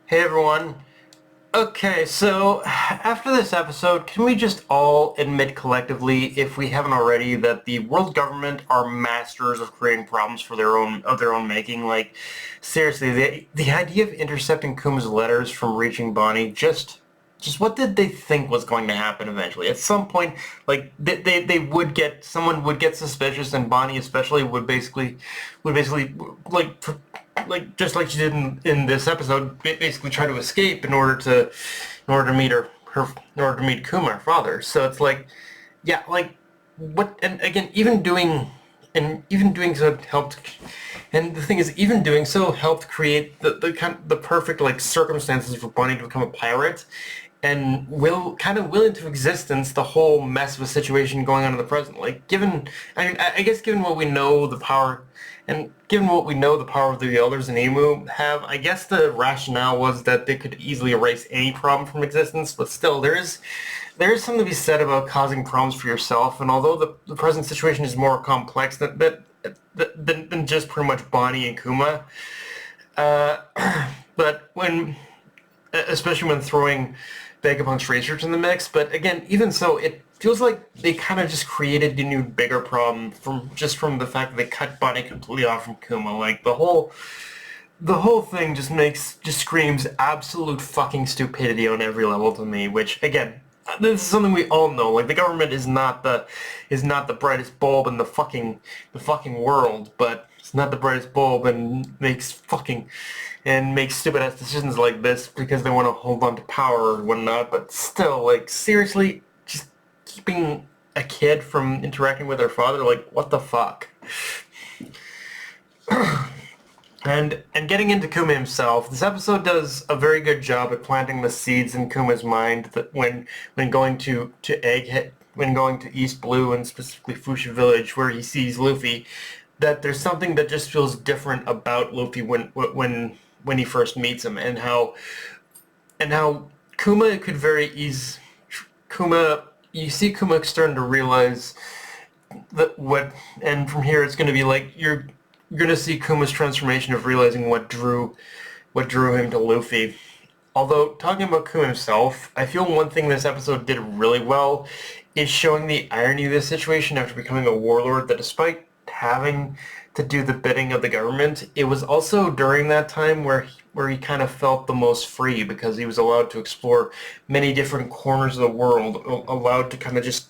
Hey everyone. Okay, so after this episode, can we just all admit collectively, if we haven't already, that the world government are masters of creating problems for their own making? Like, seriously, the idea of intercepting Kuma's letters from reaching Bonney, just what did they think was going to happen eventually? At some point, like they would get someone would get suspicious, and Bonney especially would basically like just like she did in this episode, basically try to escape in order to meet in order to meet Kuma, her father. So it's like, yeah, like what, and again, even doing so helped, and the thing is, even doing so helped create the perfect like circumstances for Bunny to become a pirate, and will into existence the whole mess of a situation going on in the present. Like, I guess given what we know the power, and given what we know the power of the elders and Emu have, I guess the rationale was that they could easily erase any problem from existence. But still, there is something to be said about causing problems for yourself. And although the present situation is more complex than just pretty much Bonnie and Kuma, uh, but especially when throwing Vegapunk's research in the mix. But again, even so, it feels like they kind of just created a new, bigger problem from the fact that they cut Bonnie completely off from Kuma. Like the whole thing just screams absolute fucking stupidity on every level to me. Which again, this is something we all know. Like, the government is not the brightest bulb in the fucking world, but it's not the brightest bulb and makes stupid ass decisions like this because they want to hold on to power or whatnot. But still, like, seriously, just keeping a kid from interacting with their father, like, what the fuck? And getting into Kuma himself, this episode does a very good job at planting the seeds in Kuma's mind that when going to East Blue, and specifically Fuchsia Village, where he sees Luffy, that there's something that just feels different about Luffy when he first meets him, and how Kuma could very easy Kuma you see Kuma starting to realize that and from here it's going to be like you're going to see Kuma's transformation of realizing what drew him to Luffy. Although, talking about Kuma himself, I feel one thing this episode did really well is showing the irony of this situation after becoming a warlord, that despite having to do the bidding of the government, it was also during that time where he kind of felt the most free, because he was allowed to explore many different corners of the world, allowed to kind of just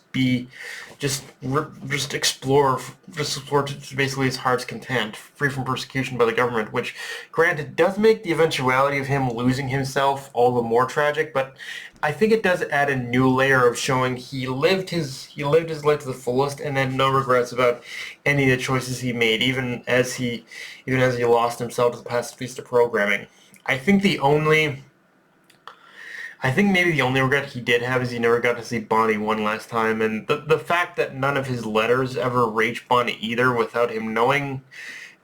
explore to basically his heart's content, free from persecution by the government, which, granted, does make the eventuality of him losing himself all the more tragic. But I think it does add a new layer of showing he lived his life to the fullest and had no regrets about any of the choices he made, even as he lost himself to the pacifista programming. I think the only I think maybe the only regret he did have is he never got to see Bonnie one last time, and the fact that none of his letters ever reached Bonnie either without him knowing,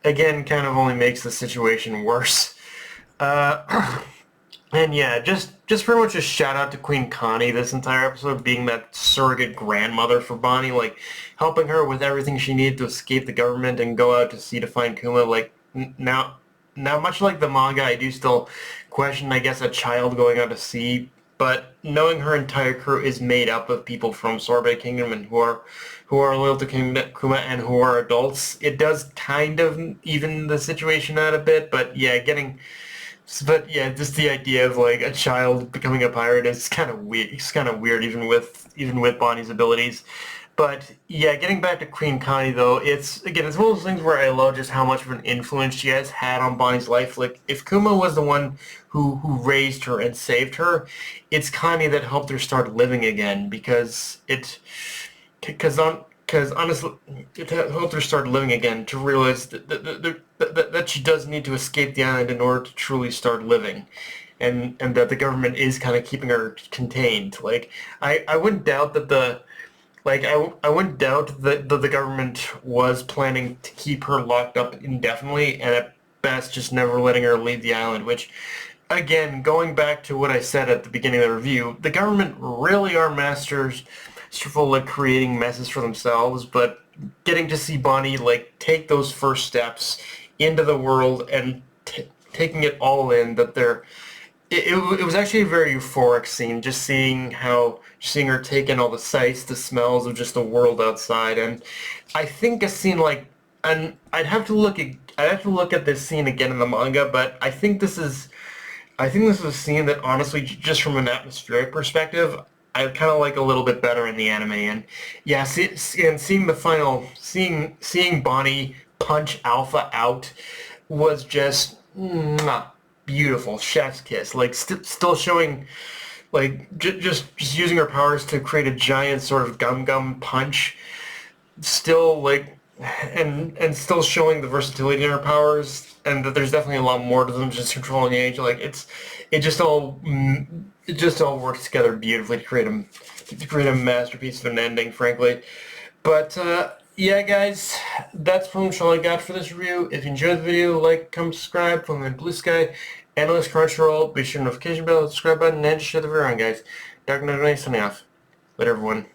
again, kind of only makes the situation worse. Uh, and yeah, just pretty much a shout out to Queen Connie this entire episode, being that surrogate grandmother for Bonnie, like helping her with everything she needed to escape the government and go out to sea to find Kuma. Like, now, much like the manga, I do still question, I guess, a child going out to sea, but knowing her entire crew is made up of people from Sorbet Kingdom and who are loyal to King Kuma and who are adults, it does kind of even the situation out a bit. But yeah, just the idea of like a child becoming a pirate is kind of weird. It's kind of weird, even with Bonnie's abilities. But yeah, getting back to Queen Connie though, it's one of those things where I love just how much of an influence she has had on Bonnie's life. Like, if Kuma was the one who raised her and saved her, it's Connie that helped her start living again, because honestly, it helped her start living again, to realize that she does need to escape the island in order to truly start living, and that the government is kind of keeping her contained. Like, I wouldn't doubt that I wouldn't doubt that the government was planning to keep her locked up indefinitely, and at best just never letting her leave the island, which, again, going back to what I said at the beginning of the review, the government really are masterful at creating messes for themselves, but getting to see Bonnie, like, take those first steps into the world and taking it all in, it was actually a very euphoric scene, just seeing her take in all the sights, the smells of just the world outside, and I think a scene like, and I'd have to look at this scene again in the manga, but I think this is a scene that honestly, just from an atmospheric perspective, I kind of like a little bit better in the anime, and yeah, and seeing the final, seeing Bonney punch Alpha out was just beautiful, chef's kiss. Like still showing, like just using her powers to create a giant sort of gum punch. Still like, and still showing the versatility in her powers, and that there's definitely a lot more to them just controlling age. Like it just all it just all works together beautifully to create a masterpiece of an ending, frankly. But yeah, guys, that's pretty much all I got for this review. If you enjoyed the video, like, comment, subscribe, follow me on Blue Sky, Analyst Crunchyroll, be sure notification bell, subscribe button, and just share the video around, guys. Dark Knight signing off. Later, everyone.